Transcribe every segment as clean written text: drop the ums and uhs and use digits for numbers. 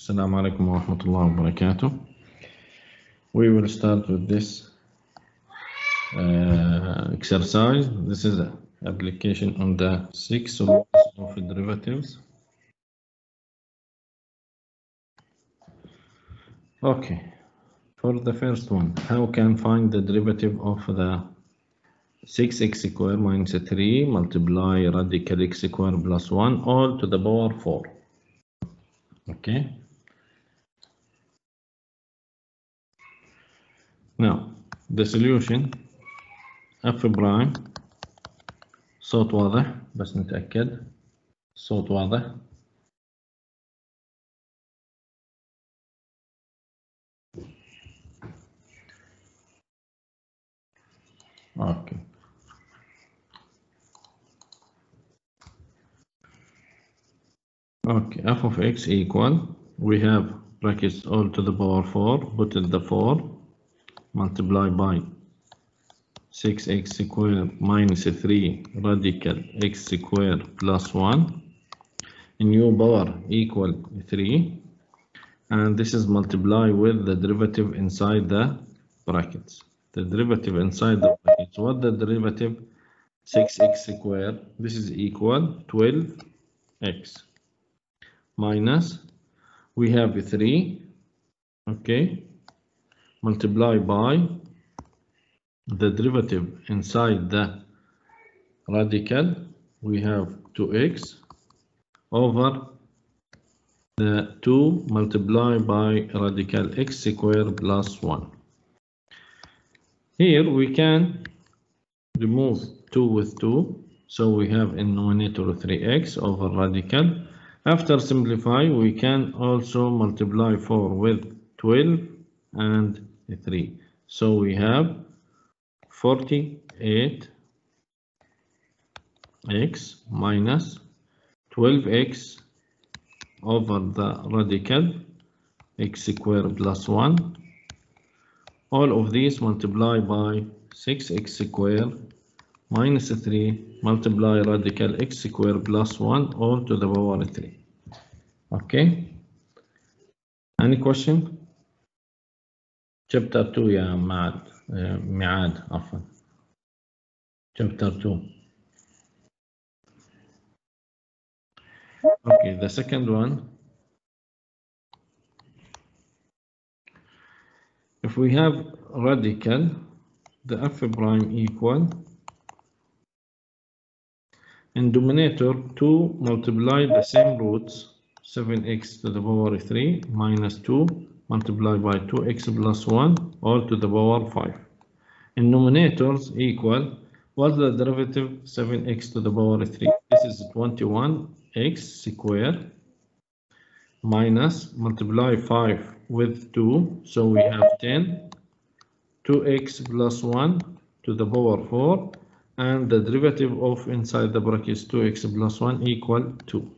Assalamu alaikum wa rahmatullahi wa barakatuh. We will start with this exercise. This is an application on the 6 rules of derivatives. Okay, for the first one, how can find the derivative of the 6x squared minus 3 multiply radical x squared plus 1 all to the power 4. Okay. Now, the solution f prime صوت واضح بس نتأكد صوت واضح. Okay. Okay, f of x equal, we have brackets all to the power 4, put in the 4, multiply by 6x squared minus 3 radical x squared plus 1, new power equal 3, and this is multiply with the derivative inside the brackets. The derivative inside the brackets, what the derivative? 6x squared, this is equal 12x. Minus, we have 3, okay, multiply by the derivative inside the radical, we have 2x over the 2 multiplied by radical x squared plus 1. Here we can remove 2 with 2, so we have in numerator 3x over radical. After simplify, we can also multiply 4 with 12 and 3. So we have 48x minus 12x over the radical x squared plus 1. All of these multiply by 6x squared minus 3 multiply radical x squared plus 1 all to the power 3. Okay. Any question? Chapter 2 يا معاد عفوا. Chapter 2. Okay, the second one. If we have radical, the f prime equal in denominator 2 multiply the same roots 7x to the power 3 minus 2 multiplied by 2x plus 1 all to the power 5. In numerators equal, what's the derivative? 7x to the power 3. This is 21x squared minus multiply 5 with 2, so we have 10, 2x plus 1 to the power 4, and the derivative of inside the brackets 2x plus 1 equal 2.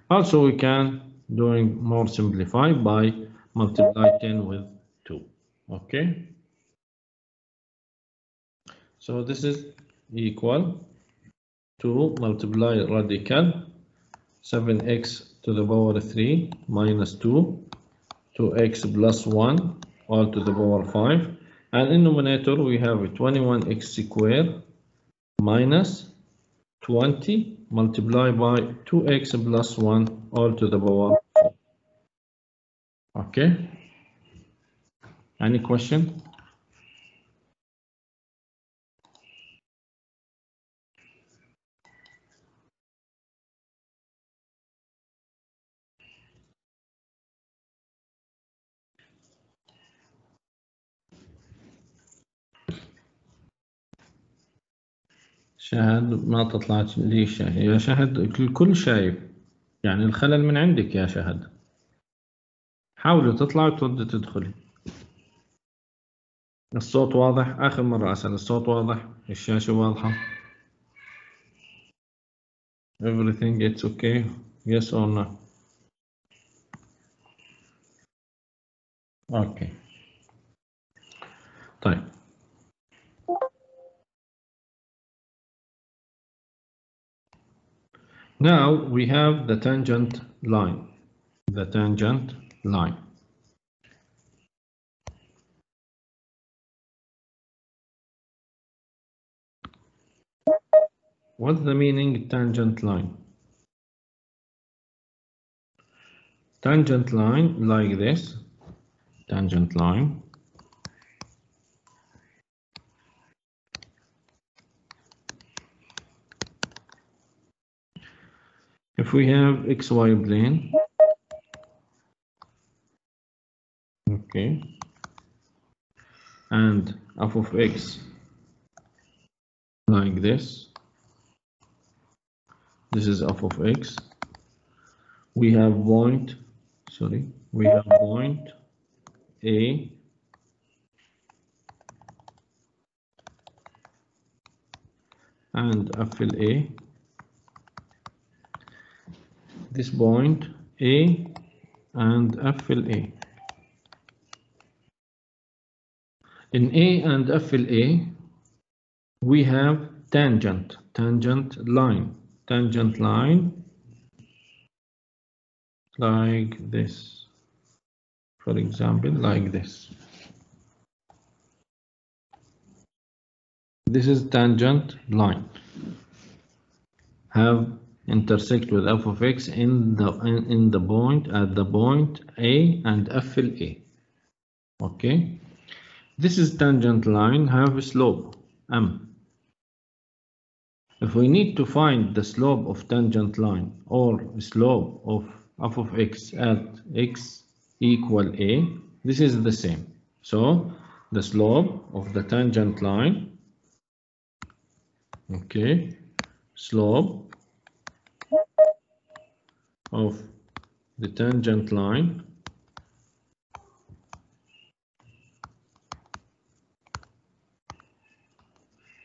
Also we can doing more simplified by multiply 10 with 2. Okay, so this is equal to multiply radical 7x to the power 3 minus 2, 2x plus 1 all to the power 5, and in numerator we have 21x squared minus 20 multiplied by 2x plus 1 all to the power 4. Okay, any question? شاهد ما تطلع لي يا شاهد، الكل شايف يعني الخلل من عندك يا شاهد. حاولي تطلع وتردي تدخلي. الصوت واضح؟ آخر مرة أسأل، الصوت واضح؟ الشاشة واضحة؟ Everything it's okay? Yes or no? Okay. طيب. Now we have the tangent line. the tangent line. What's the meaning tangent line? Tangent line like this, tangent line. If we have XY plane, okay, and f of x like this is f of x. We have point A and FLA. This point A and FLA. In A and FLA, we have tangent line like this. For example, like this. This is tangent line. Have intersect with f of x in the point at the point A and FLA. Okay. This is tangent line have a slope m. If we need to find the slope of tangent line or slope of f of x at x equal a, this is the same. So the slope of the tangent line, okay, slope of the tangent line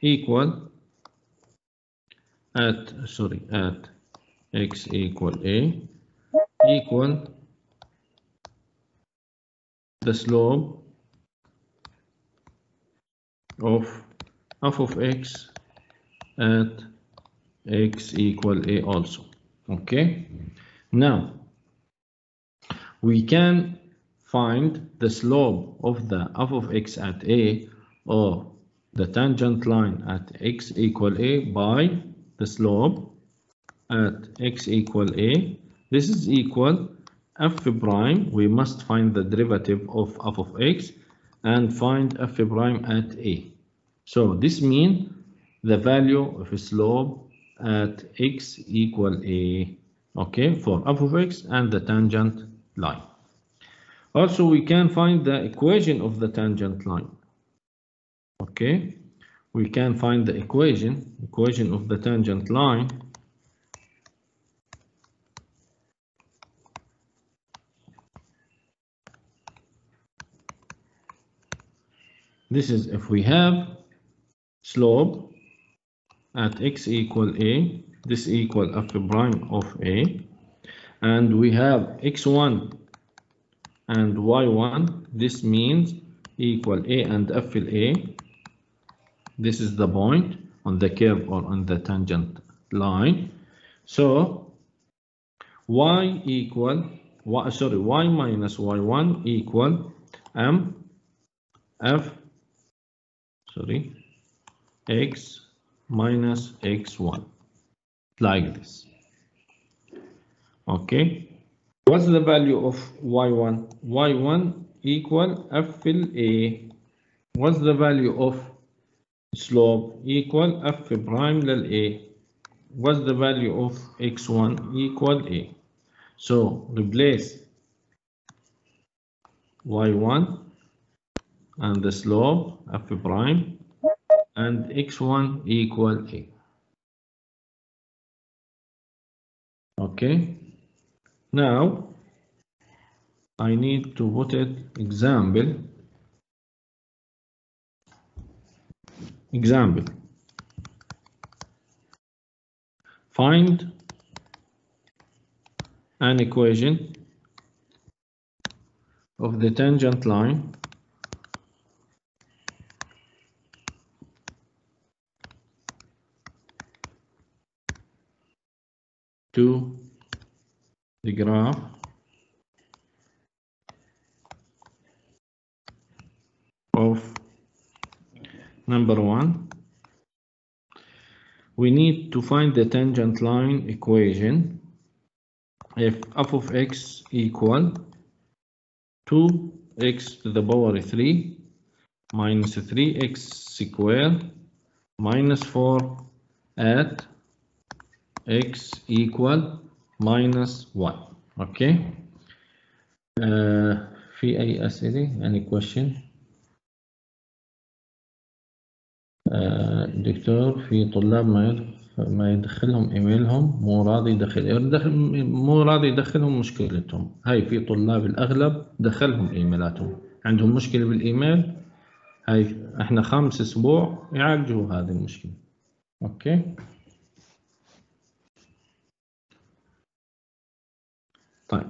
equal at x equal a equal the slope of f of x at x equal a also. Okay, now we can find the slope of the f of x at a or the tangent line at x equal a by the slope at x equal a. This is equal f prime. We must find the derivative of f of x and find f prime at a. So this means the value of a slope at x equal a, okay, for f of x and the tangent line. Also, we can find the equation of the tangent line. Okay, we can find the equation of the tangent line. This is if we have slope at x equal a, this equal f prime of a, and we have x1 and y1, this means equal a and FLA. This is the point on the curve or on the tangent line. So y minus y1 equal x minus x1, like this. Okay, what's the value of y1? Y1 equal FLA. What's the value of slope? Equal f prime lil a. What's the value of x1? Equal a. So replace y1 and the slope f prime and x1 equal a. Okay, now I need to put it example. Find an equation of the tangent line to the graph of number 1, we need to find the tangent line equation if f of x equal 2x to the power 3 minus 3x squared minus 4 at x equal minus 1. Okay. في أي أسئلة؟ any question؟ دكتور، في طلاب ما يدخلهم ايميلهم، مو راضي يدخلهم مشكلتهم. هاي في طلاب الاغلب دخلهم ايميلاتهم، عندهم مشكلة بالايميل، هاي احنا 5 اسبوع يعالجوا هذه المشكلة. اوكي. طيب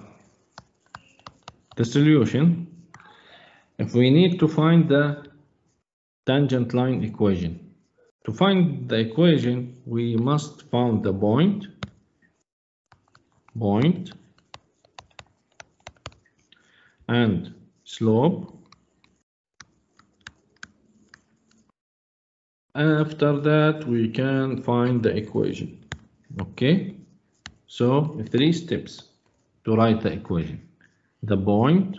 the solution, if we need to find the tangent line equation. To find the equation, we must find the point and slope. After that, we can find the equation. Okay, so 3 steps to write the equation. The point,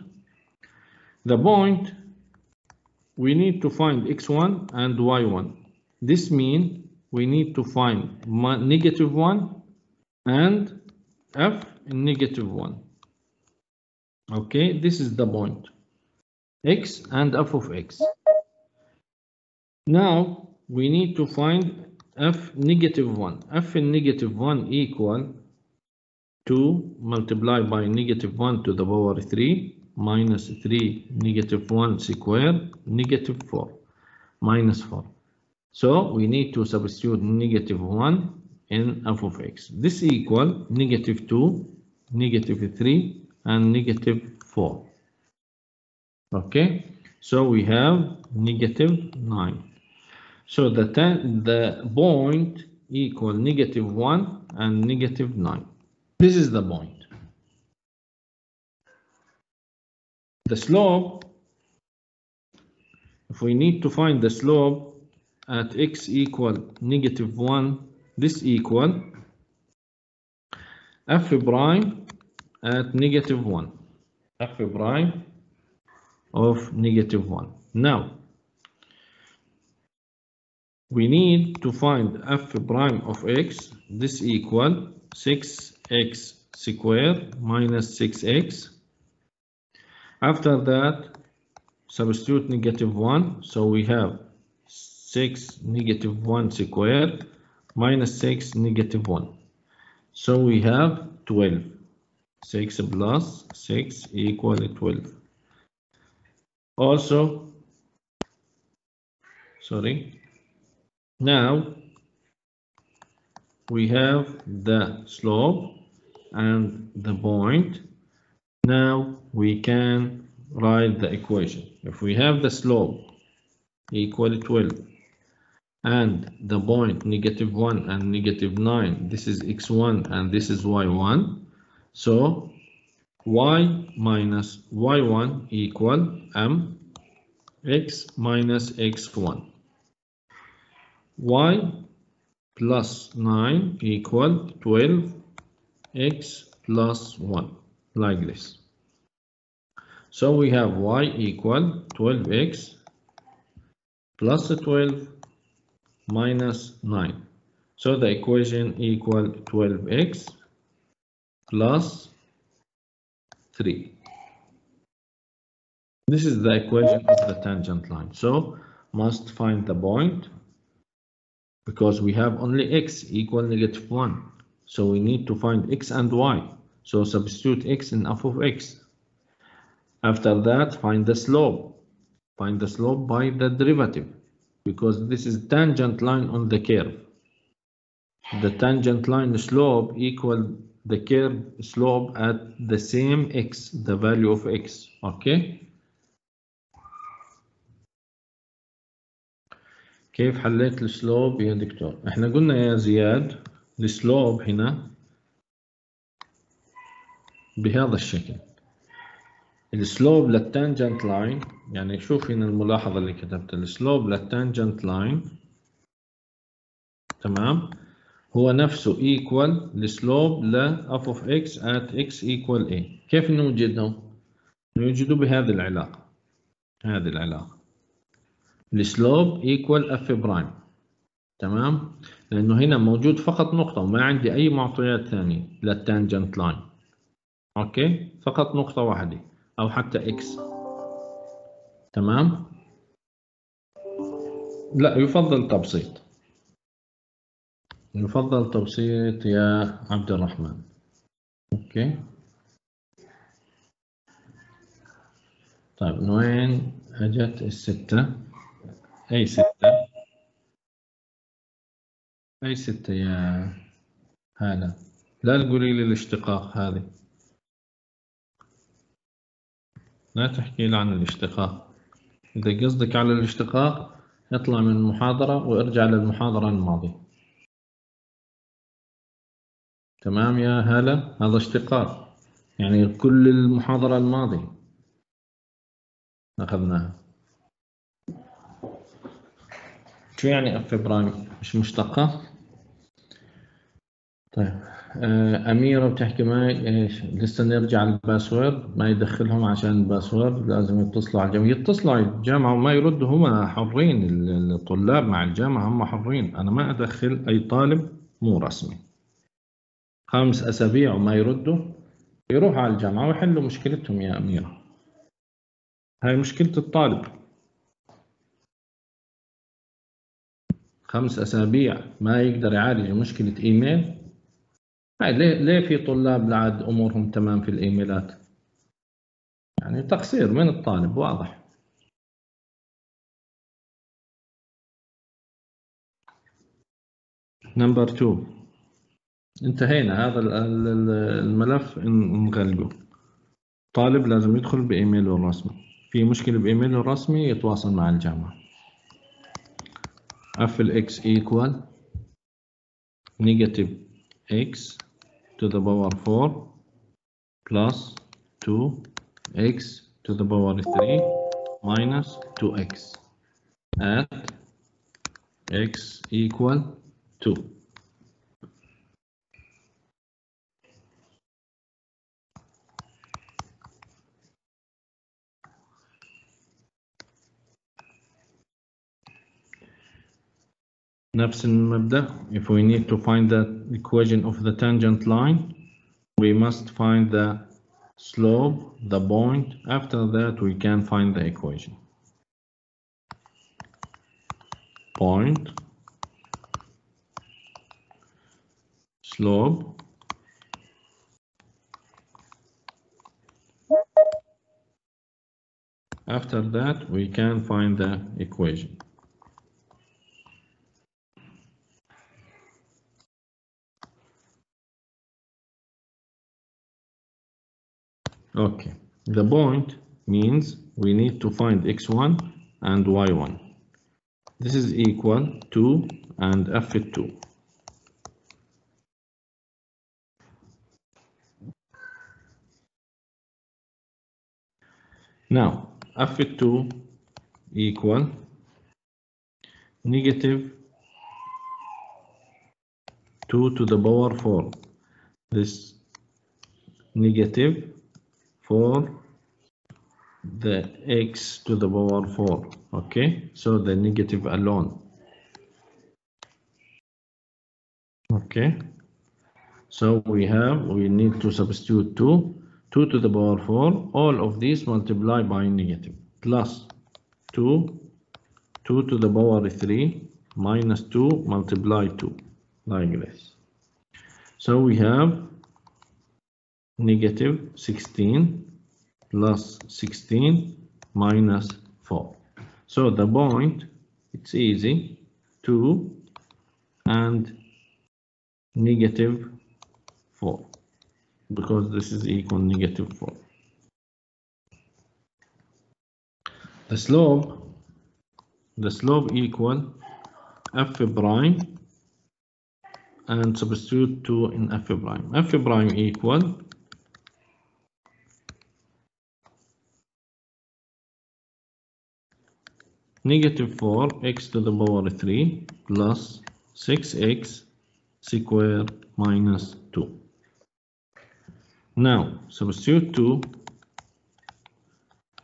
we need to find x1 and y1. This means we need to find -1 and f in -1. Okay, this is the point, x and f of x. Now we need to find f -1. F in -1 equal 2 multiplied by -1 to the power 3 minus 3 -1 squared -4 minus 4. So we need to substitute -1 in f of x. This equal -2, -3 and -4. Okay, so we have -9. So the point equal -1 and -9. This is the point. The slope, if we need to find the slope at x equal -1, this equal f prime at -1, f prime of -1. Now we need to find f prime of x. This equal 6x squared minus 6x. After that, substitute -1, so we have 6 -1 squared minus 6 -1. So we have 12. 6 plus 6 equal 12. Also, sorry. Now we have the slope and the point. Now we can write the equation. If we have the slope equal 12 and the point -1 and -9, this is x1 and this is y1. So y minus y1 equal x minus x1. Y plus 9 equal 12x plus 1, like this. So we have y equal 12x plus 12 minus 9. So the equation equal 12x plus 3. This is the equation of the tangent line. So must find the point, because we have only x equal -1. So we need to find x and y. So substitute x in f of x. After that, find the slope. Find the slope by the derivative, because this is tangent line on the curve. The tangent line slope equal the curve slope at the same x, the value of x. Okay. كيف حليت السلوب يا دكتور؟ احنا قلنا يا زياد السلوب هنا بهذا الشكل. السلوب للتانجنت لاين، يعني شوف هنا الملاحظة اللي كتبت السلوب للتانجنت لاين، تمام، هو نفسه equal السلوب ل f of x at x equal a. كيف نوجدهم؟ نوجده بهذه العلاقة، هذه العلاقة السلوب equal f برايم، تمام، لأنه هنا موجود فقط نقطة وما عندي أي معطيات ثانية للتانجنت لاين. أوكي، فقط نقطة واحدة أو حتى x، تمام. لا، يفضل تبسيط، يفضل تبسيط يا عبد الرحمن. أوكي، طيب من وين أجت الستة؟ أي ستة؟ أي ستة يا هالة؟ لا تقولي لي الاشتقاق هذه، لا تحكي لي عن الاشتقاق. إذا قصدك على الاشتقاق اطلع من المحاضرة وارجع للمحاضرة الماضية. تمام يا هالة، هذا اشتقاق، يعني كل المحاضرة الماضية أخذناها. شو يعني اف برايم مش مشتقة؟ طيب أميرة بتحكي معي إيش؟ لسه نرجع للباسورد، ما يدخلهم عشان الباسورد لازم يتصلوا على الجامعة، يتصلوا على الجامعة وما يردوا، هم حرين، الطلاب مع الجامعة هم حرين، أنا ما أدخل أي طالب مو رسمي. 5 أسابيع وما يردوا، يروحوا على الجامعة ويحلوا مشكلتهم يا أميرة، هاي مشكلة الطالب. 5 أسابيع ما يقدر يعالج مشكلة إيميل، هاي ليه في طلاب لعد أمورهم تمام في الإيميلات؟ يعني تقصير من الطالب واضح. نمبر 2 انتهينا، هذا الملف نغلقه. طالب لازم يدخل بإيميله الرسمي، في مشكلة بإيميله الرسمي يتواصل مع الجامعة. f x equal negative x to the power 4 plus 2x to the power 3 minus 2x at x equal 2. نفس المبدأ. If we need to find the equation of the tangent line, we must find the slope, the point. After that, we can find the equation. Point, slope, after that, we can find the equation. Okay, the point means we need to find x1 and y1. This is equal to and f2. Now, f2 equal negative 2 to the power 4. This negative for the x to the power 4. Okay, so the negative alone. Okay, so we need to substitute 2 to the power 4, all of these multiply by negative, plus 2 to the power 3 minus 2 multiply 2, like this. So we have negative 16 plus 16 minus 4. So the point, it's easy, 2 and negative 4, because this is equal negative 4. The slope equal f prime, and substitute 2 in f prime. F prime equal negative 4x to the power 3 plus 6x square minus 2. Now substitute 2.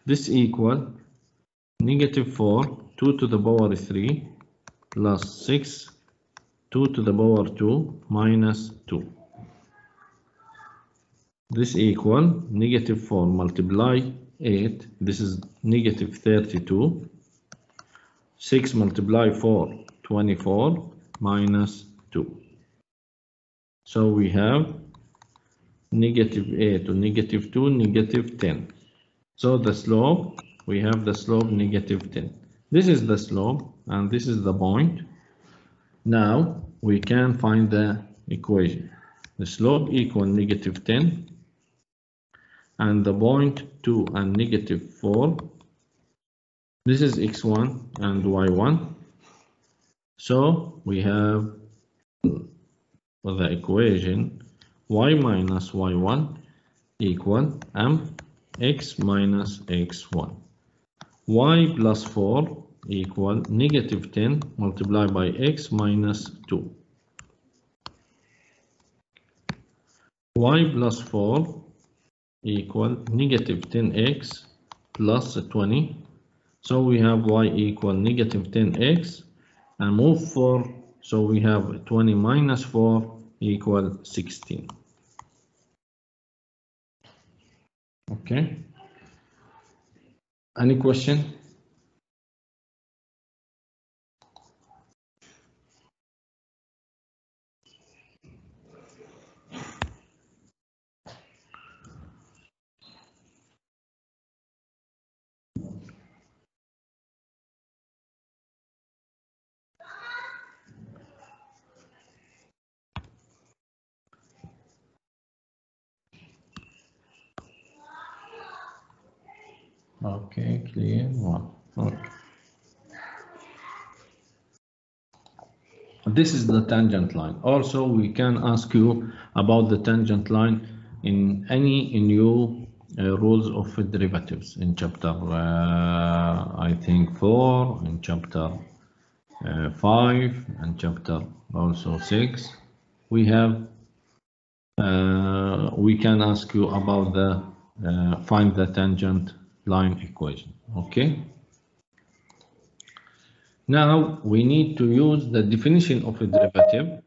This equal negative 4 2 to the power 3 plus 6 2 to the power 2 minus 2. This equal negative 4 multiply 8. This is negative 32. 6 multiply 4, 24 minus 2. So we have negative 8 to negative 2, negative 10. So the slope, we have the slope negative 10. This is the slope and this is the point. Now we can find the equation. The slope equal negative 10 and the point 2 and negative 4. This is x1 and y1. So we have the equation y minus y1 equal mx minus x1. Y plus 4 equal negative 10 multiplied by x minus 2. Y plus 4 equal negative 10x plus 20. So we have y equal negative 10x and move 4. So we have 20 minus 4 equal 16. Okay. Any question? Okay, clear one. Okay. This is the tangent line. Also, we can ask you about the tangent line in any new rules of derivatives in chapter, I think 4, in chapter 5, and chapter also 6. We have, we can ask you about the find the tangent line equation. Okay. Now we need to use the definition of a derivative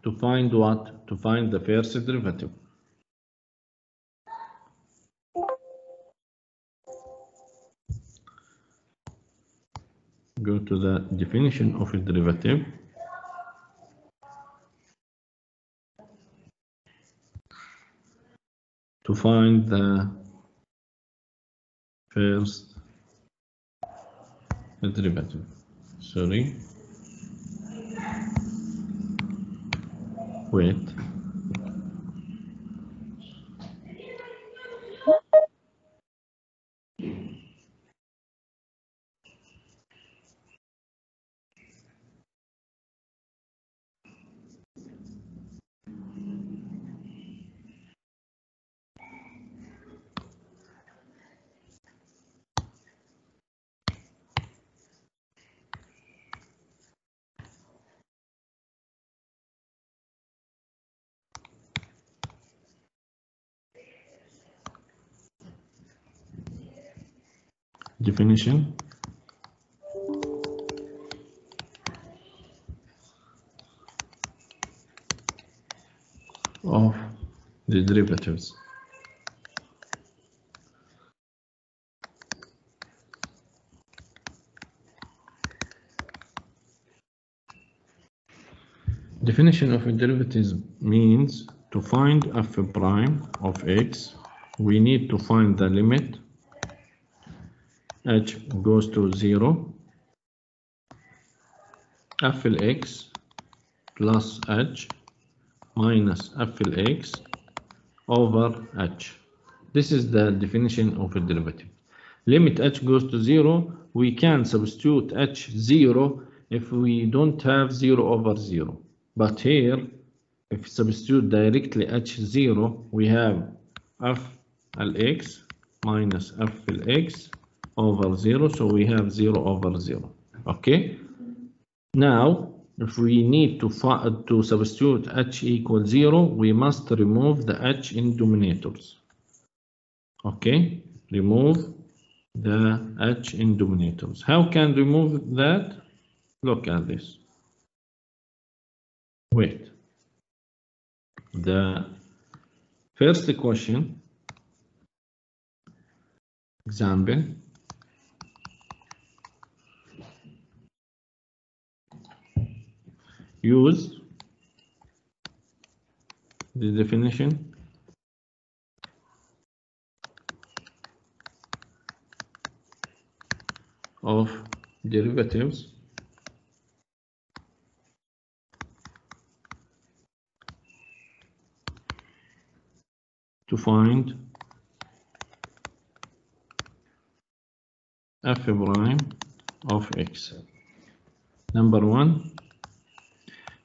to find what? To find the first derivative. Go to the definition of a derivative. To find the first derivative. Sorry. Wait. Definition of the derivatives. Definition of a derivative means to find f prime of x, we need to find the limit h goes to 0, f x plus h minus f x over h. This is the definition of a derivative. Limit h goes to 0, we can substitute h 0 if we don't have 0 over 0. But here, if substitute directly h0, we have f x minus f x over 0, so we have 0 over 0. Okay. Now, if we need to substitute h equals 0, we must remove the h in denominators. Okay, remove the h in denominators. How can remove that? Look at this. Wait. The first question, example, use the definition of derivatives to find f prime of x. Number 1,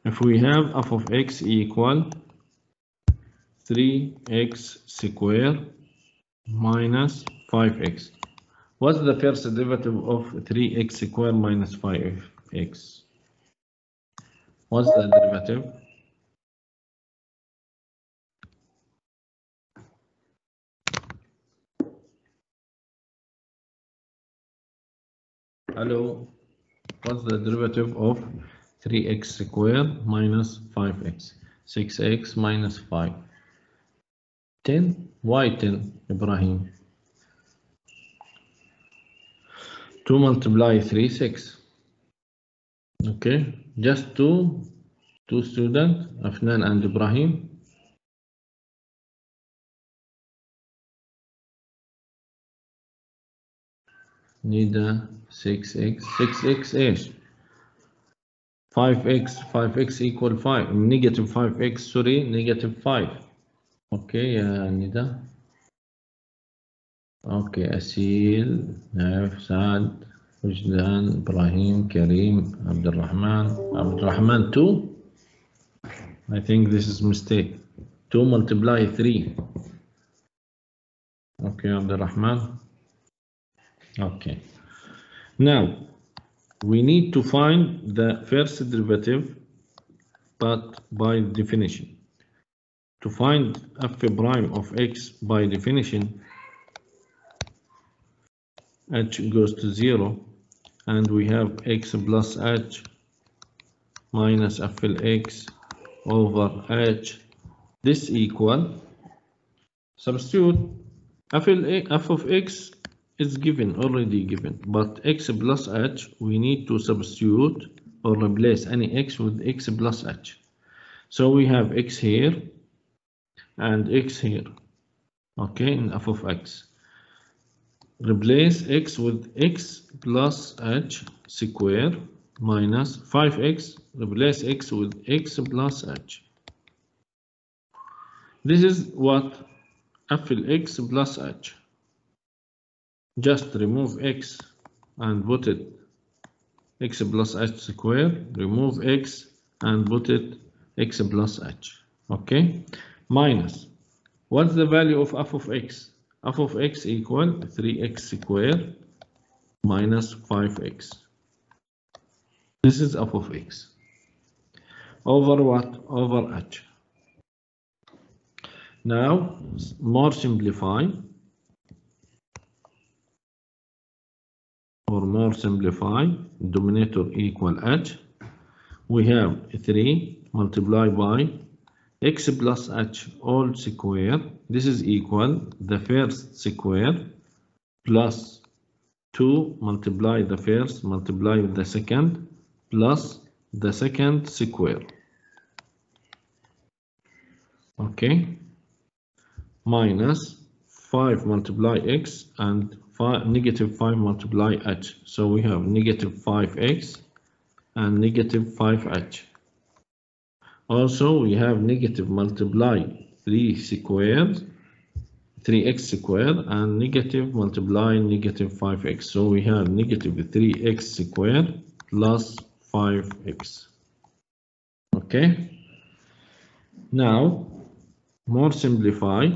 if we have f of x equal 3x squared minus 5x. What's the first derivative of 3x squared minus 5x? What's the derivative? Hello, what's the derivative of 3x squared minus 5x? 6x minus 5. 10? Why 10, Ibrahim? 2 multiply 3, 6. Okay, just two students, Afnan and Ibrahim. Nida 6x, 6x ايش؟ 5x equal 5, negative 5x, sorry, negative 5. Okay, يا ندى. Okay, أسيل، نايف، سعد، وجدان، إبراهيم، كريم، عبد الرحمن 2. I think this is mistake. 2 multiply 3. Okay, عبد الرحمن. Okay. Now, we need to find the first derivative, but by definition. To find f prime of x by definition, h goes to 0, and we have x plus h minus f x over h. This equal, substitute f of x is already given, but x plus h, we need to substitute or replace any x with x plus h. So we have x here and x here, okay, in f of x. Replace x with x plus h square minus 5x, replace x with x plus h. This is what f x plus h. Just remove x and put it x plus h square, remove x and put it x plus h, okay? Minus, what's the value of f of x? F of x equal 3x squared minus 5x. This is f of x. Over what? Over h. Now, more simplify. Or more simplify, denominator equal h. We have 3 multiplied by x plus h all square. This is equal the first square plus 2 multiply the first multiply the second plus the second square. Okay, minus 5 multiply x and negative 5 multiply h. So we have negative 5x and negative 5h. Also, we have negative multiply 3x squared and negative multiply negative 5x. So we have negative 3x squared plus 5x. Okay. Now, more simplify.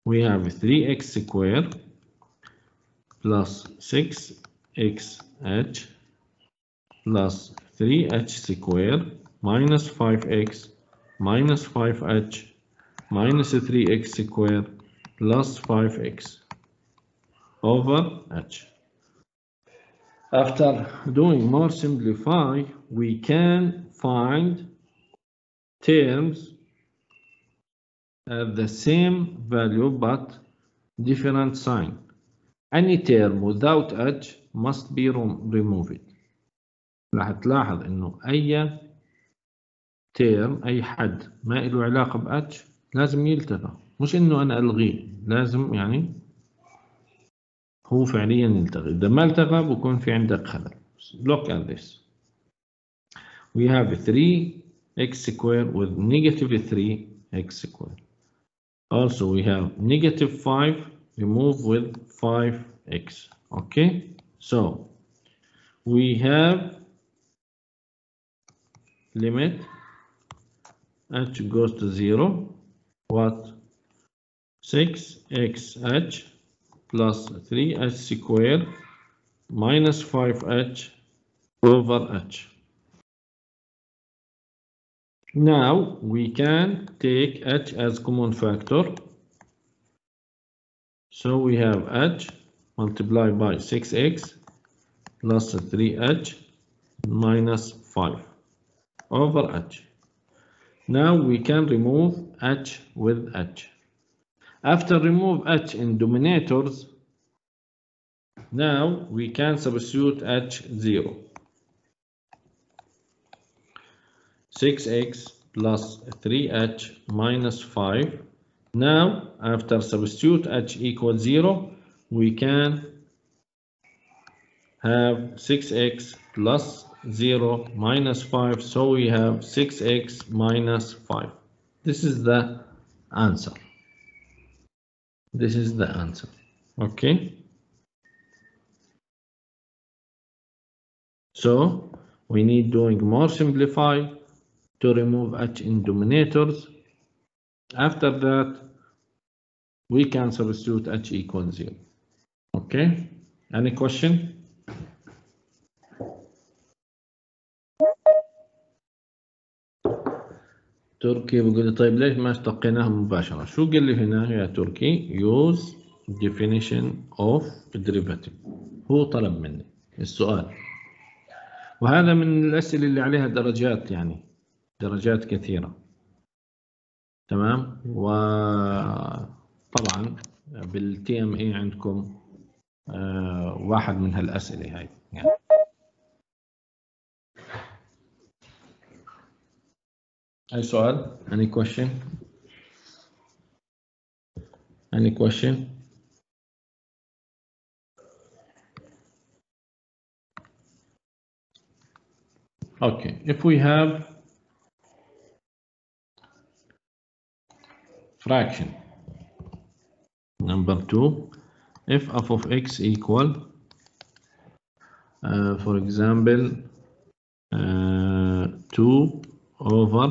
we have 3x squared plus 6xh plus 3h squared minus 5x minus 5h minus 3x squared plus 5x over h. After doing more simplify, we can find terms at the same value but different sign. Any term without h must be removed. راح تلاحظ انه اي term اي حد ما له علاقة ب h لازم يلتغى، مش انه انا الغيه، لازم يعني هو فعليا يلتغي. اذا ما التغى بكون في عندك خلل. Look at this. We have 3x squared with negative 3x squared. Also we have negative 5 remove with 5x. Okay, so we have limit h goes to 0, what? 6xh plus 3h squared minus 5h over h. Now we can take h as common factor. So we have h multiplied by 6x plus 3h minus 5 over h. Now we can remove h with h. After remove h in denominators, now we can substitute h0. 6x plus 3h minus 5. Now, after substitute h equals 0, we can have 6x plus 0 minus 5. So we have 6x minus 5. This is the answer. This is the answer. Okay. So we need doing more simplify to remove h in denominators. After that, we can substitute h equals 0. Okay. Any question? تركي بيقول لي طيب ليش ما اشتقيناها مباشرة؟ شو قال لي هنا يا تركي؟ use definition of derivative. هو طلب مني السؤال، وهذا من الأسئلة اللي عليها درجات، يعني درجات كثيرة. تمام. وطبعا بالتي ام اي عندكم واحد من هالأسئلة هاي يعني. أي سؤال؟ Any question? Any question? Okay, if we have fraction number 2, if f of x equal for example 2 over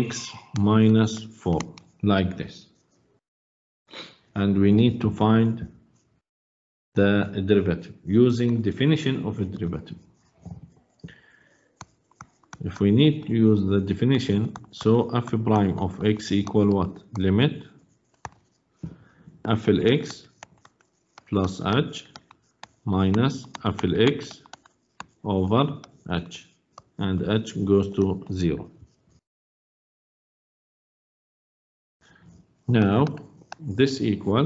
x minus 4 like this, and we need to find the derivative using definition of a derivative. If we need to use the definition, so f prime of x equal what? Limit f x plus h minus f x over h, and h goes to 0. Now this equal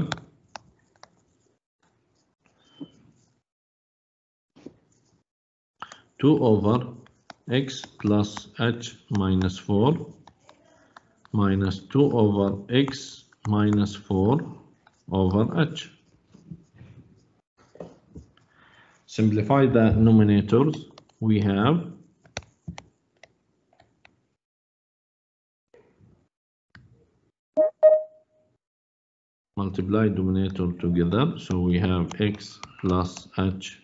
2 over x plus h minus 4 minus 2 over x minus 4 over h. Simplify the numerators. We have multiply denominator together, so we have x plus h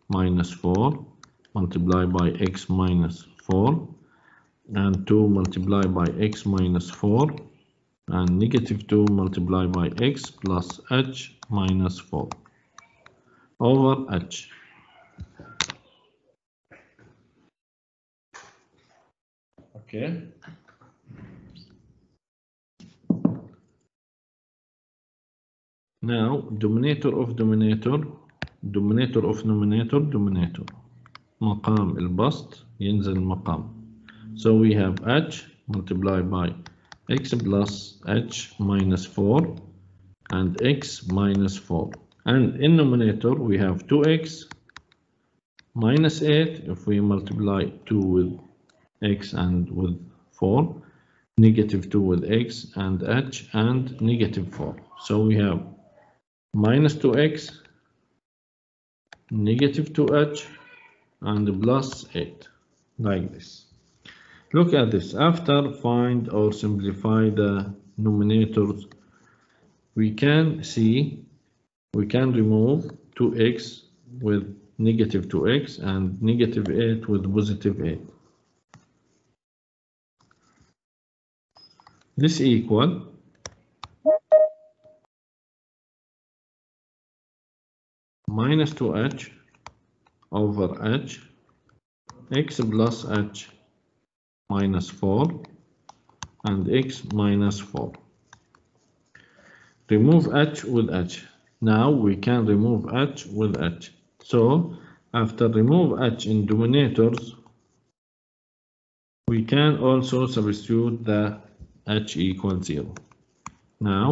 minus 4 multiplied by x minus 4, and 2 multiplied by x minus 4 and -2 multiplied by x plus h minus 4 over h. Okay. Now denominator of numerator مقام البسط ينزل المقام. So we have h multiplied by x plus h minus 4 and x minus 4. And in numerator we have 2x minus 8 if we multiply 2 with x and with 4, -2 with x and h and -4. So we have minus 2x, -2h and plus 8 like this. Look at this. After find or simplify the numerators, we can remove 2x with -2x and -8 with +8. This equal minus 2h over h, x plus h minus 4 and x minus 4. Remove h with h. Now we can remove h with h. So after remove h in denominators, we can also substitute the h equals 0. Now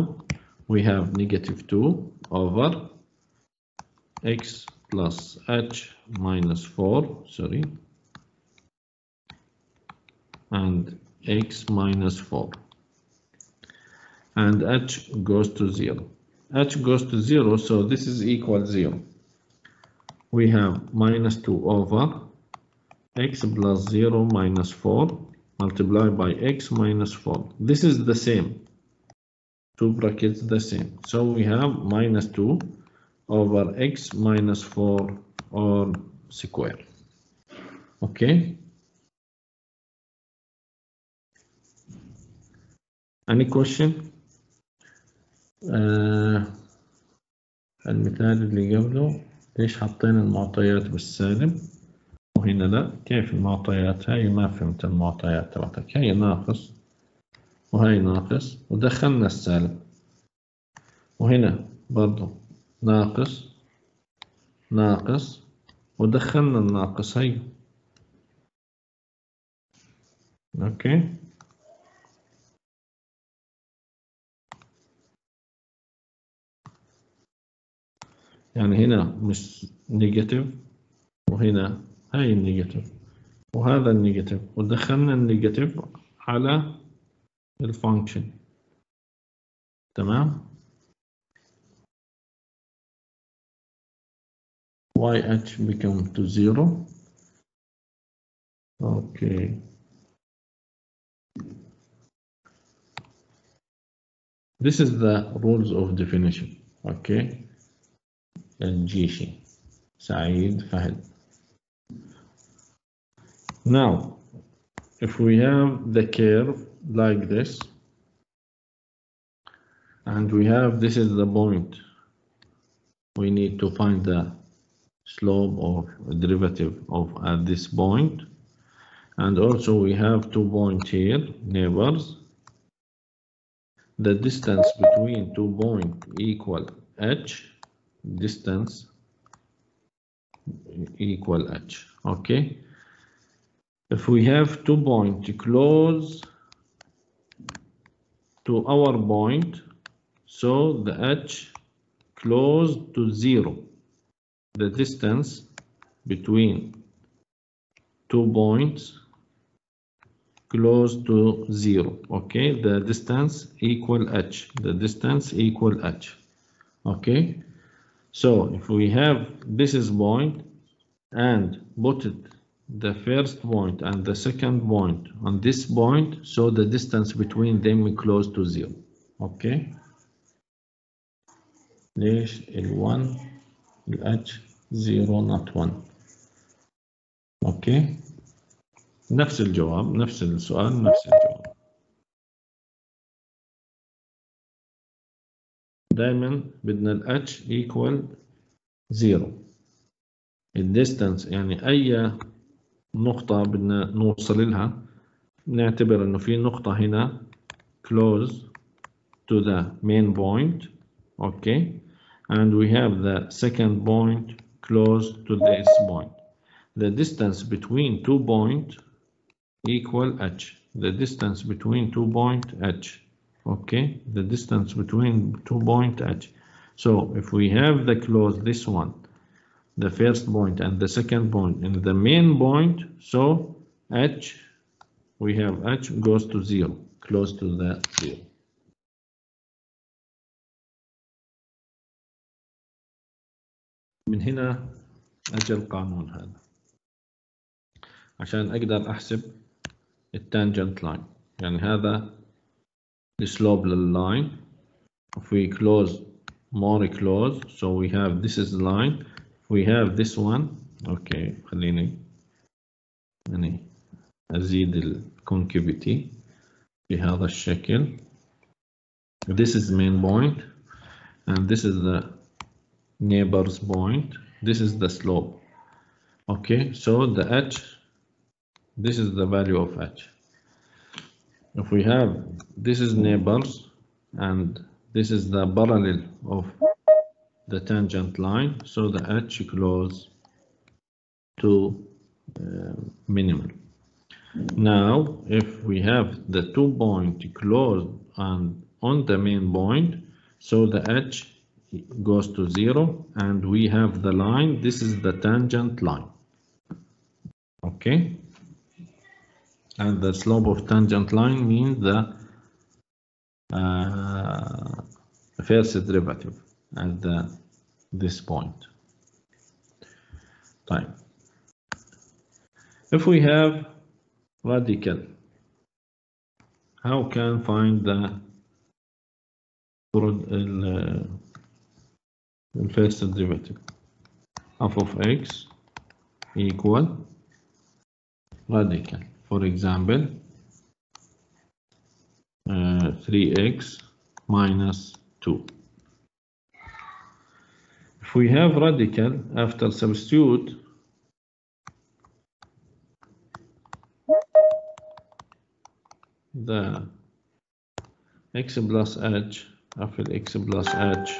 we have -2 over x plus h minus 4, and x minus 4. And h goes to 0. H goes to 0, so this is equal 0. We have -2 over x plus 0 minus 4 multiplied by x minus 4. This is the same. Two brackets the same. So we have -2 over x minus 4 all square. Okay. Any question? المثال اللي قبله ليش حطينا المعطيات بالسالب وهنا لا؟ كيف المعطيات؟ هاي ما فهمت المعطيات تبعتك. هاي ناقص وهاي ناقص ودخلنا السالب، وهنا برضو ناقص ودخلنا الناقص. هاي اوكي. يعني هنا مش نيجاتيف وهنا هاي النيجاتيف وهذا النيجاتيف ودخلنا النيجاتيف على الفانكشن. تمام. YH become to 0. Okay. This is the rules of definition. Okay. الجيشي سعيد فهد. Now, if we have the curve like this, and we have this is the point, we need to find the slope or derivative of at this point, and also we have 2 points here, neighbors. The distance between 2 points equal h, distance equal h. Okay. If we have 2 points close to our point, so the h close to 0. The distance between 2 points close to 0. Okay, the distance equal h. The distance equal h. Okay, so if we have this is point and put it the first point and the second point on this point, so the distance between them close to 0. Okay. ليش ال1 الH 0 not 1. اوكي. نفس الجواب، نفس السؤال، نفس الجواب. دايما بدنا ال h equal 0. الديستانس يعني أي نقطة بدنا نوصل لها نعتبر إنه في نقطة هنا close to the main point. Okay, and we have the second point close to this point. The distance between 2 points equal h. The distance between 2 points h. Okay, the distance between 2 points h. So if we have the close, this one, the first point and the second point in the main point, so h, we have h goes to 0, close to the 0. من هنا اجى القانون هذا عشان اقدر احسب التانجنت لاين. يعني هذا السلوب لللاين. If we close more close, so we have this is the line. If we have this one, okay, خليني يعني ازيد الكونكافيتي بهذا الشكل. This is main point and this is the neighbor's point. This is the slope. Okay, so the h, this is the value of h. If we have this is neighbors and this is the parallel of the tangent line, so the h close to minimal. Now if we have the 2 point close and on the main point, so the h goes to 0 and we have the line, this is the tangent line. Okay, and the slope of tangent line means the first derivative at this point. طيب, if we have radical, how can find the first derivative? F of x equal radical. For example, 3x minus 2. If we have radical, after substitute the x plus h after x plus h,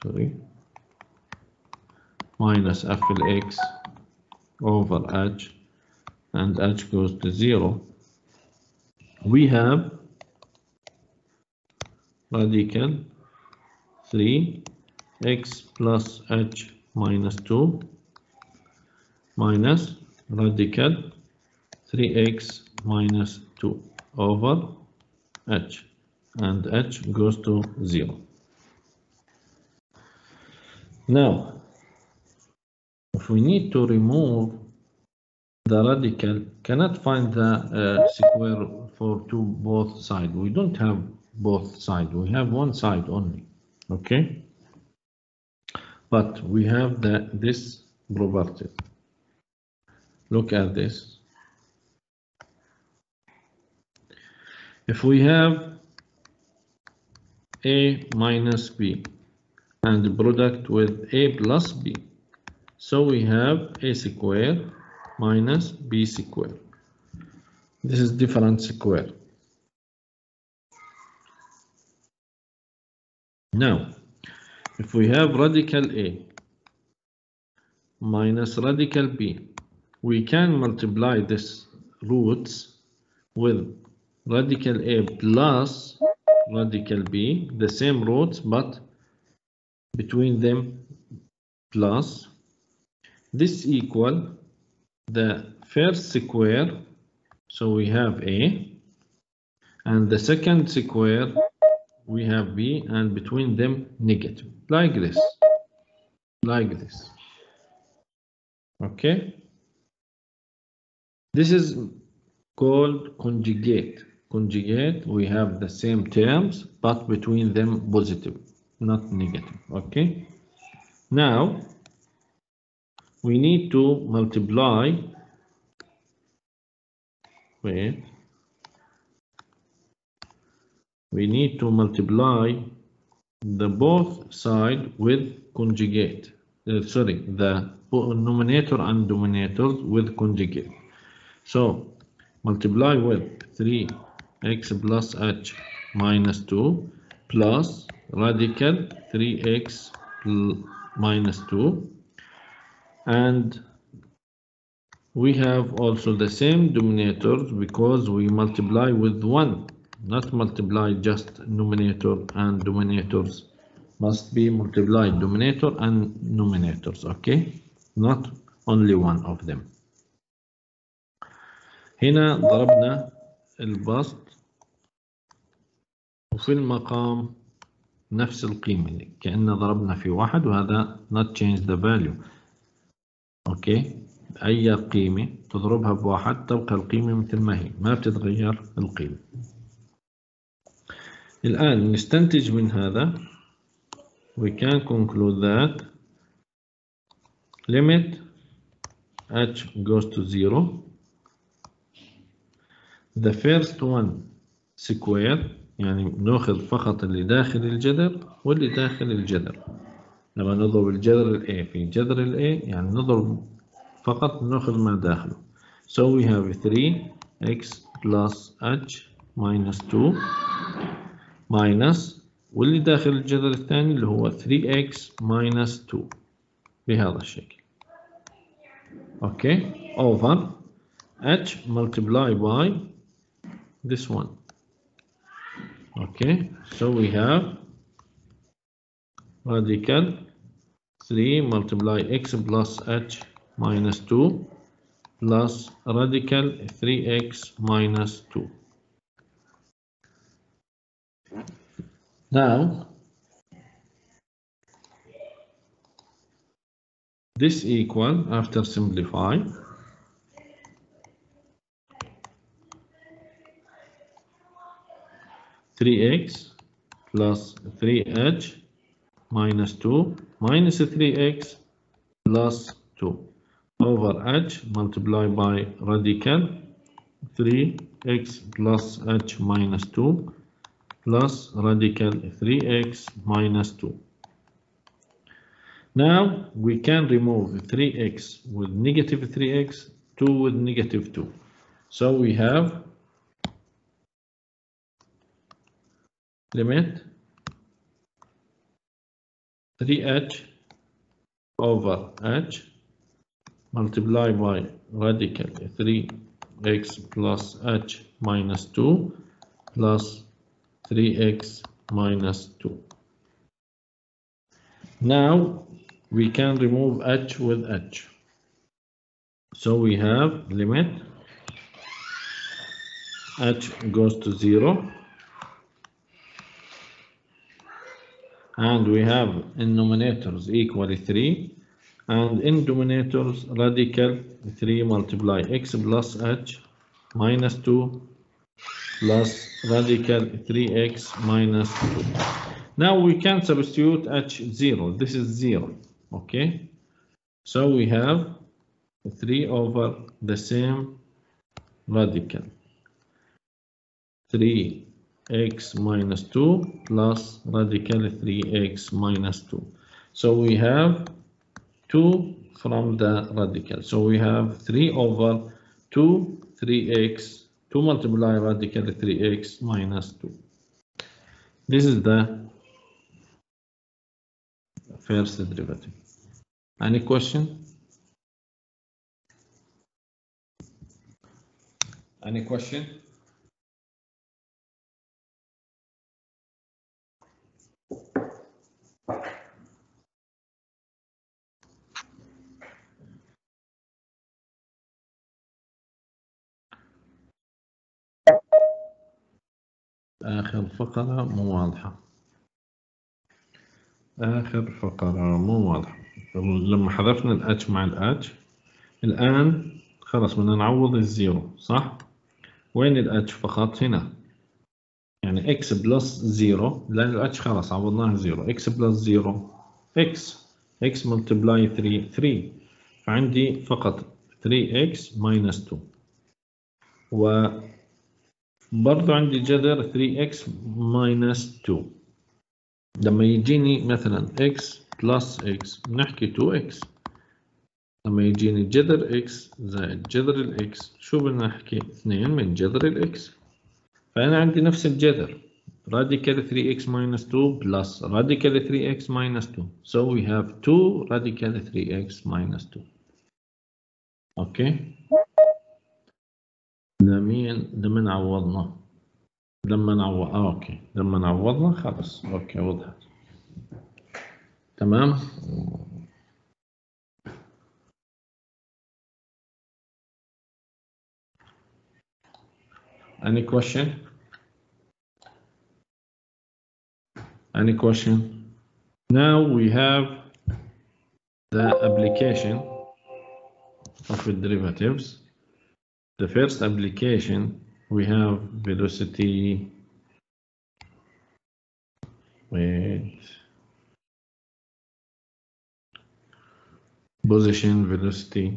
sorry, minus after x over h, and h goes to 0, we have radical 3x plus h minus 2 minus radical 3x minus 2 over h, and h goes to 0. Now, if we need to remove the radical, cannot find the square for both sides. We don't have both sides. We have one side only. Okay, but we have this property. Look at this. If we have a minus b and product with a plus b, so we have a square minus b square. This is different square. Now, if we have radical a minus radical b, we can multiply this roots with radical a plus radical b, the same roots but between them plus. This equal the first square, so we have a, and the second square we have b, and between them negative, like this, like this. Okay, this is called conjugate. Conjugate, we have the same terms but between them positive, not negative. Okay, now we need to multiply, wait, we need to multiply the both side with conjugate. The numerator and denominators with conjugate. So multiply with 3x plus h minus 2 plus radical 3x minus 2, and we have also the same denominators because we multiply with 1, not multiply just numerator and denominators. Must be multiplied denominator and numerators, okay? Not only one of them. هنا ضربنا البسط وفي المقام نفس القيمة كأننا ضربنا في واحد، وهذا not change the value. اوكي، أي قيمة تضربها بواحد تبقى القيمة مثل ما هي، ما بتتغير القيمة. الآن نستنتج من هذا we can conclude that limit h goes to 0, the first one square، يعني ناخذ فقط اللي داخل الجذر واللي داخل الجذر. لما نضرب الجذر ال A في جذر ال A يعني نضرب فقط ناخذ ما داخله. So we have 3x plus h minus 2 minus واللي داخل الجذر الثاني اللي هو 3x minus 2 بهذا الشكل. Okay, over h multiply by this one. Okay, so we have radical 3 multiply x plus h minus 2 plus radical 3x minus 2. Now this equal, after simplify, (3x plus 3h minus 2 minus 3x plus 2 over h multiply by radical 3x plus h minus 2 plus radical 3x minus 2. Now we can remove 3x with negative 3x, 2 with negative 2. So we have limit 3h over h multiply by radical 3x plus h minus 2 plus 3x minus 2. Now we can remove h with h. So we have limit h goes to 0, and we have in numerators equal 3, and in denominators radical 3 multiply x plus h minus 2 plus radical 3x minus 2. Now we can substitute h 0. This is 0. Okay. So we have 3 over the same radical 3x minus 2 plus radical 3x minus 2. So we have 2 from the radical. So we have 3 over 2 3x, 2 multiply radical 3x minus 2. This is the first derivative. Any question? Any question? آخر فقرة مو واضحة. آخر فقرة مو واضحة. لما حذفنا الاتش مع الاتش الآن خلاص بدنا نعوض الزيرو، صح؟ وين الاتش؟ فقط هنا، يعني اكس بلس زيرو، لأن الاتش خلاص عوضناه زيرو. اكس بلس زيرو اكس ملتبلاي 3 فعندي فقط 3x minus 2، وبرضو عندي جذر 3x minus 2. لما يجيني مثلا x plus x بنحكي 2x. لما يجيني جذر x زائد جذر الx شو بدنا نحكي؟ 2 من جذر الx. فأنا عندي نفس الجذر radical 3x minus 2 plus radical 3x minus 2. So we have 2 radical 3x minus 2. اوكي. لمن عوضنا اوكي لما نعوضنا خلص. اوكي وضحت. تمام. Any question? Any question? Now we have the application of the derivatives. The first application we have velocity. Position, velocity,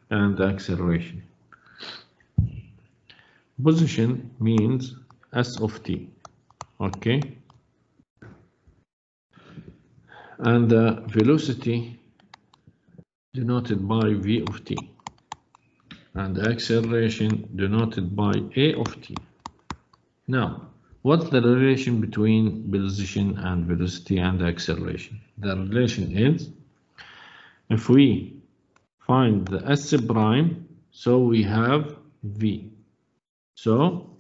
and acceleration. Position means S of t, okay? And the velocity denoted by V of t, and the acceleration denoted by A of t. Now, what's the relation between position and velocity and acceleration? The relation is, if we find the S prime, so we have V. So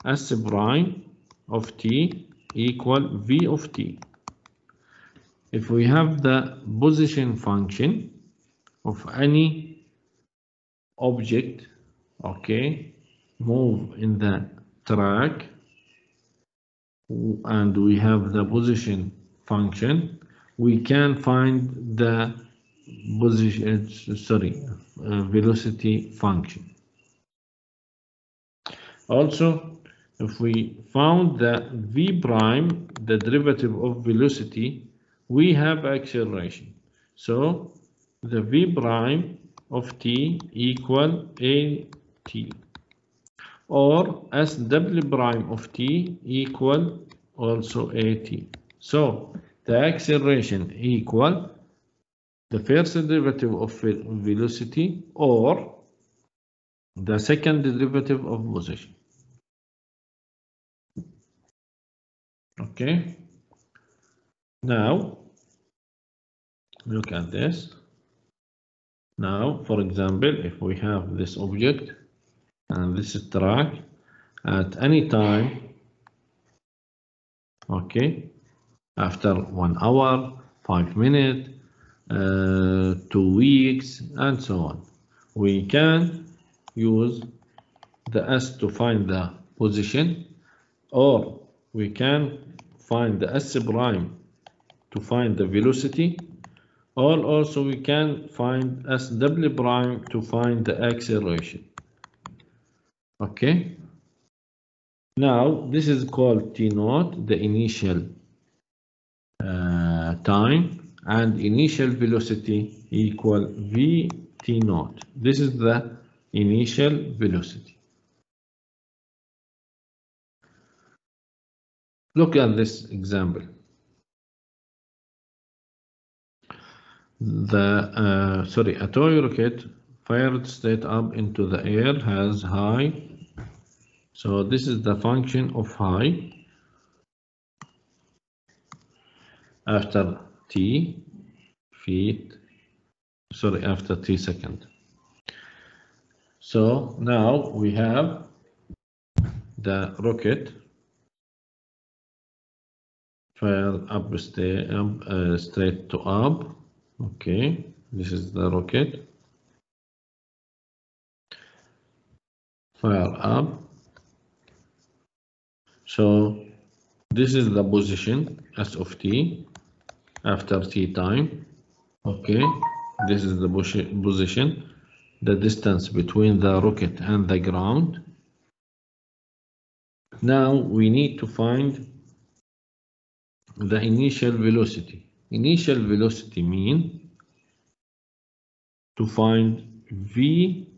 S prime of t equal V of t. If we have the position function of any object, okay, move in the track, and we have the position function, we can find the position, velocity function. Also, if we found the v prime, the derivative of velocity, we have acceleration. So the v prime of t equal at, or s w prime of t equal also at. So the acceleration equal the first derivative of velocity or the second derivative of position. Okay, now look at this. Now, for example, if we have this object and this is track at any time, okay, after 1 hour, 5 minutes, 2 weeks, and so on, we can use the S to find the position, or we can find the S prime to find the velocity, or also we can find SW prime to find the acceleration. Okay. Now this is called T naught, the initial time, and initial velocity equal V T naught. This is the initial velocity. Look at this example. A toy rocket fired straight up into the air has high. So this is the function of high after after t second. So now we have the rocket fire up straight to up. Okay, this is the rocket fire up. So this is the position S of t after t time. Okay, this is the position, the distance between the rocket and the ground. Now we need to find the initial velocity. Initial velocity mean to find V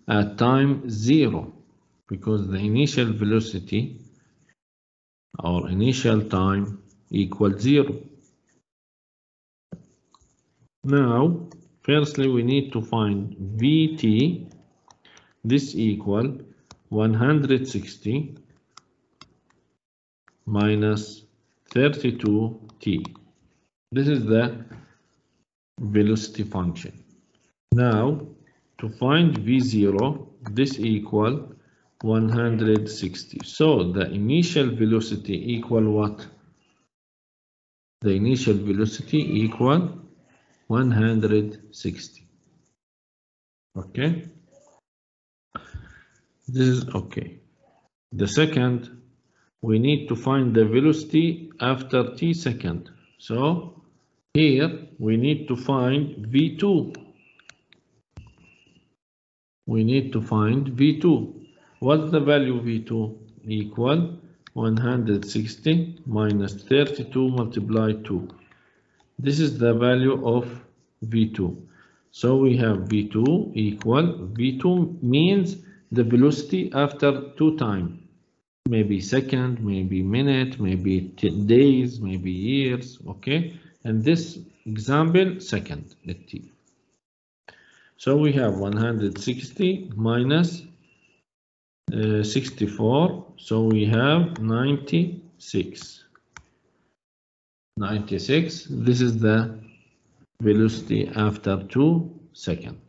at time 0, because the initial velocity or initial time equals 0. Now, firstly, we need to find Vt. This equal 160 minus 32t. This is the velocity function. Now, to find V0, this equal 160. So the initial velocity equal what? The initial velocity equal 160. Okay? This is okay. The second, we need to find the velocity after t second. So here we need to find V2. We need to find V2. What's the value of V2? Equal 160 minus 32 multiplied 2. This is the value of V2. So we have V2 equal, V2 means the velocity after 2 time. Maybe second, maybe minute, maybe days, maybe years, okay? And this example, second at t. So we have 160 minus 64, so we have 96. 96, this is the velocity after 2 seconds.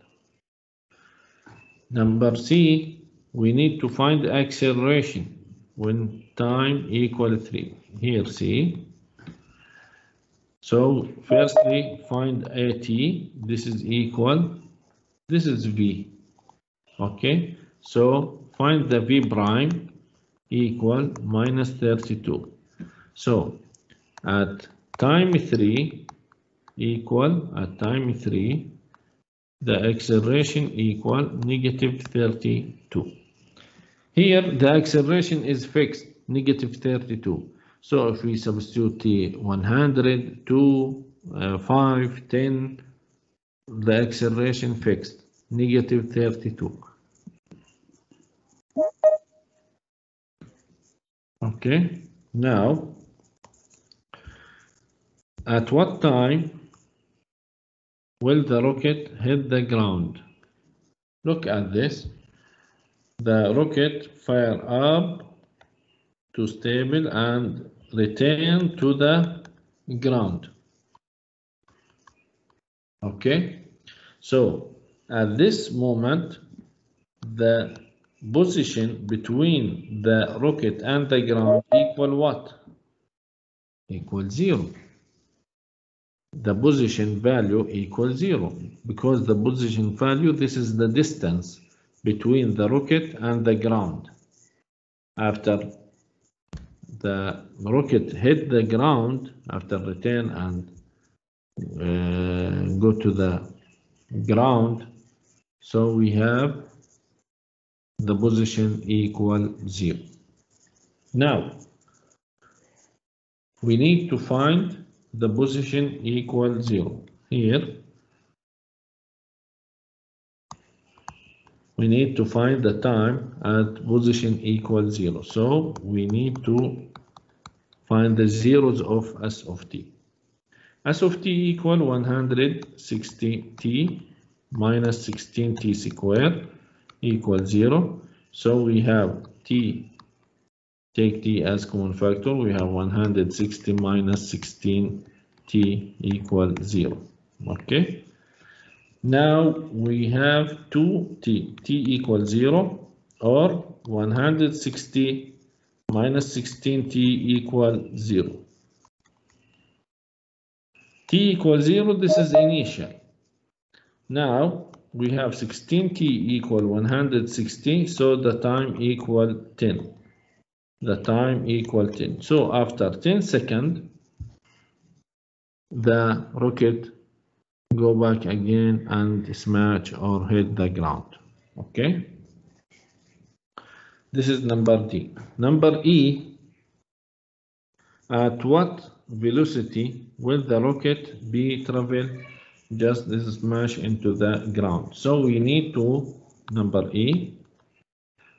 Number C, we need to find the acceleration when time equal 3. Here C. So firstly find AT, this is equal, this is V. Okay, so find the V prime equal minus 32. So at time 3 equal, at time 3, the acceleration equal negative 32. Here the acceleration is fixed, negative 32. So if we substitute t 100, 2, 5, 10, the acceleration fixed, negative 32. Okay, now at what time will the rocket hit the ground? Look at this. The rocket fire up to stable and return to the ground. Okay, so at this moment, the position between the rocket and the ground equal what? Equal 0. The position value equals 0, because the position value, this is the distance between the rocket and the ground. After the rocket hit the ground, after return and go to the ground, so we have the position equal 0. Now we need to find the position equal 0. Here we need to find the time at position equal 0. So we need to find the zeros of S of t. S of t equal 160t minus 16t squared equal 0. So we have t, take t as common factor, we have 160 minus 16t equal 0. Okay. Now we have 2t, t equals 0, or 160 minus 16t equal 0. T equals 0, this is initial. Now we have 16t equal 160, so the time equal 10. The time equal 10. So after 10 seconds, the rocket go back again and smash or hit the ground. Okay. This is number D. Number E, at what velocity will the rocket be travel just this smash into the ground? So we need to number E,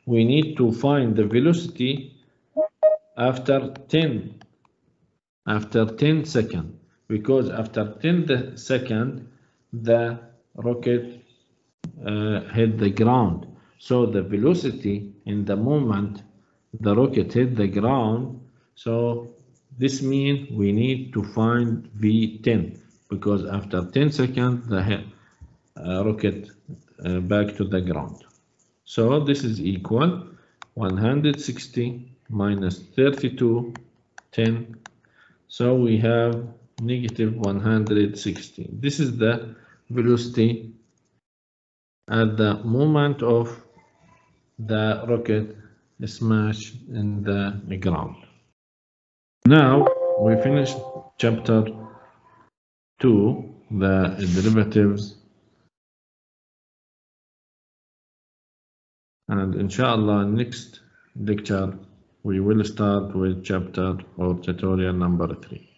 we need to find the velocity after 10 seconds, because after 10 seconds the rocket hit the ground. So the velocity in the moment the rocket hit the ground, so this means we need to find V10, because after 10 seconds the rocket back to the ground. So this is equal 160 minus 32, 10. So we have negative 160. This is the velocity at the moment of the rocket smash in the ground. Now we finished chapter 2, the derivatives, and inshallah next lecture we will start with chapter or tutorial number 3.